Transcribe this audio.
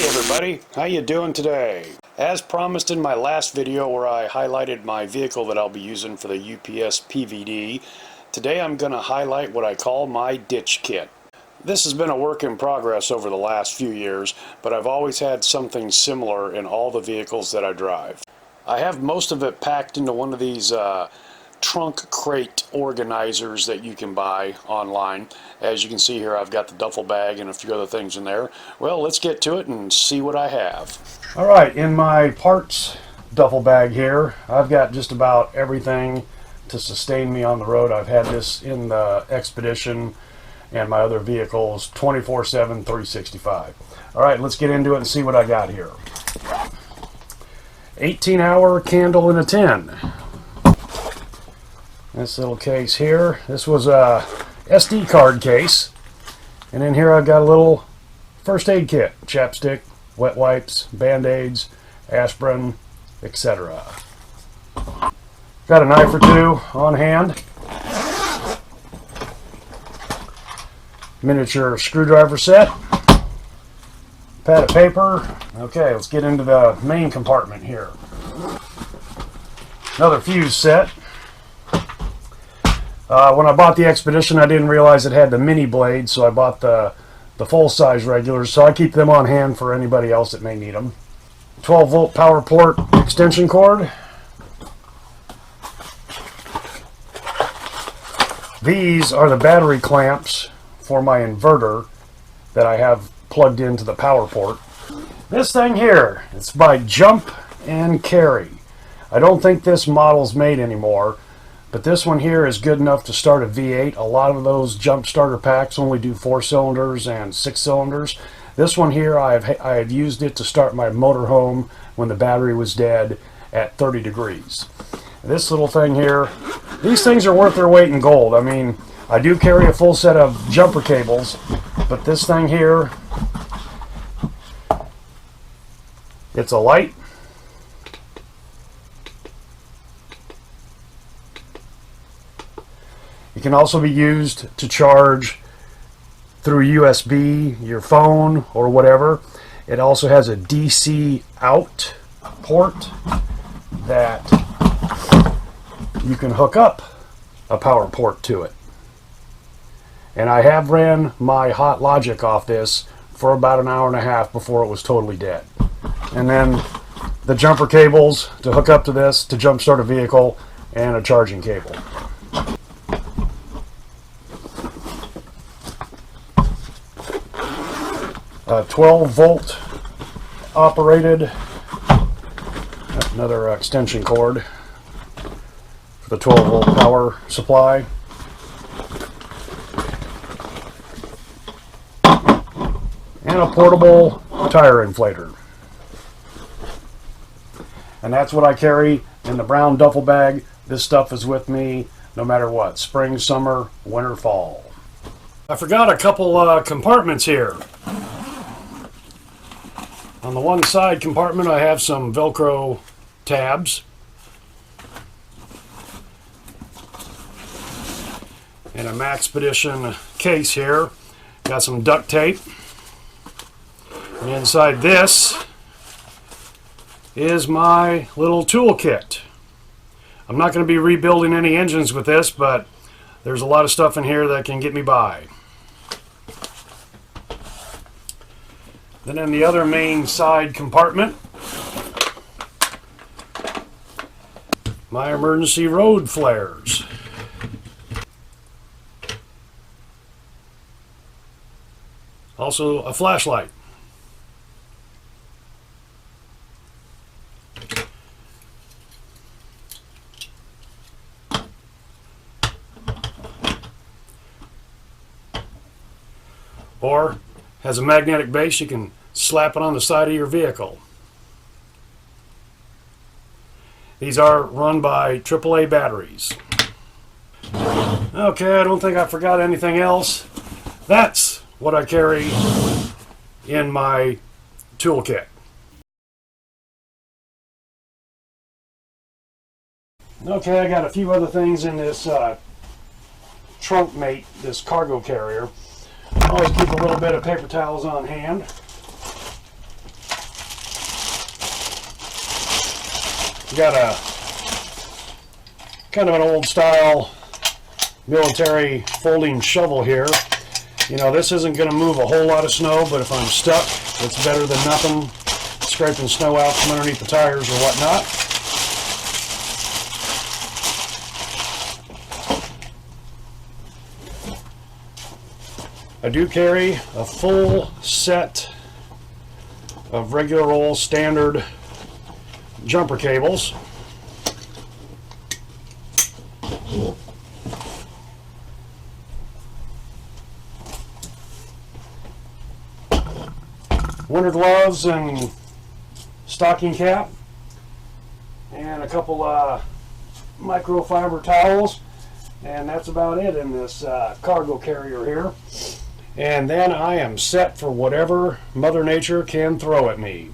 Hey everybody, how you doing today? As promised in my last video where I highlighted my vehicle that I'll be using for the UPS PVD, today I'm going to highlight what I call my ditch kit. This has been a work in progress over the last few years, but I've always had something similar in all the vehicles that I drive. I have most of it packed into one of these trunk crate organizers that you can buy online. As you can see here, I've got the duffel bag and a few other things in there. Well, let's get to it and see what I have. Alright, in my parts duffel bag here, I've got just about everything to sustain me on the road. I've had this in the Expedition and my other vehicles 24/7, 365. Alright, let's get into it and see what I got here. 18-hour candle in a tin. This little case here, this was a SD card case, and in here I've got a little first aid kit, chapstick, wet wipes, band-aids, aspirin, etc. Got a knife or two on hand, miniature screwdriver set, pad of paper. Okay, let's get into the main compartment here. Another fuse set. When I bought the Expedition, I didn't realize it had the mini blades, so I bought the full-size regulars, so I keep them on hand for anybody else that may need them. 12-volt power port extension cord. These are the battery clamps for my inverter that I have plugged into the power port. This thing here, it's by Jump and Carry. I don't think this model's made anymore, but this one here is good enough to start a V8. A lot of those jump starter packs only do 4 cylinders and 6 cylinders. This one here, I have used it to start my motorhome when the battery was dead at 30 degrees. This little thing here, these things are worth their weight in gold. I mean, I do carry a full set of jumper cables, but this thing here, it's a light. It can also be used to charge through USB, your phone, or whatever. It also has a DC out port that you can hook up a power port to it. And I have ran my Hot Logic off this for about an hour and a half before it was totally dead. And then the jumper cables to hook up to this to jump start a vehicle, and a charging cable. A 12-volt operated, another extension cord for the 12-volt power supply. And a portable tire inflator. And that's what I carry in the brown duffel bag. This stuff is with me no matter what, spring, summer, winter, fall. I forgot a couple compartments here. On the one side compartment I have some Velcro tabs. And a Maxpedition case here. Got some duct tape. And inside this is my little tool kit. I'm not going to be rebuilding any engines with this, but there's a lot of stuff in here that can get me by. Then in the other main side compartment, my emergency road flares. Also a flashlight. Or has a magnetic base, you can slap it on the side of your vehicle. These are run by AAA batteries. Okay, I don't think I forgot anything else. That's what I carry in my toolkit. Okay, I got a few other things in this trunk mate, this cargo carrier. I always keep a little bit of paper towels on hand. Got a kind of an old style military folding shovel here. You know, this isn't going to move a whole lot of snow, but if I'm stuck, it's better than nothing. Scraping snow out from underneath the tires or whatnot. I do carry a full set of regular old standard jumper cables. Winter gloves and stocking cap, and a couple microfiber towels, and that's about it in this cargo carrier here. And then I am set for whatever Mother Nature can throw at me.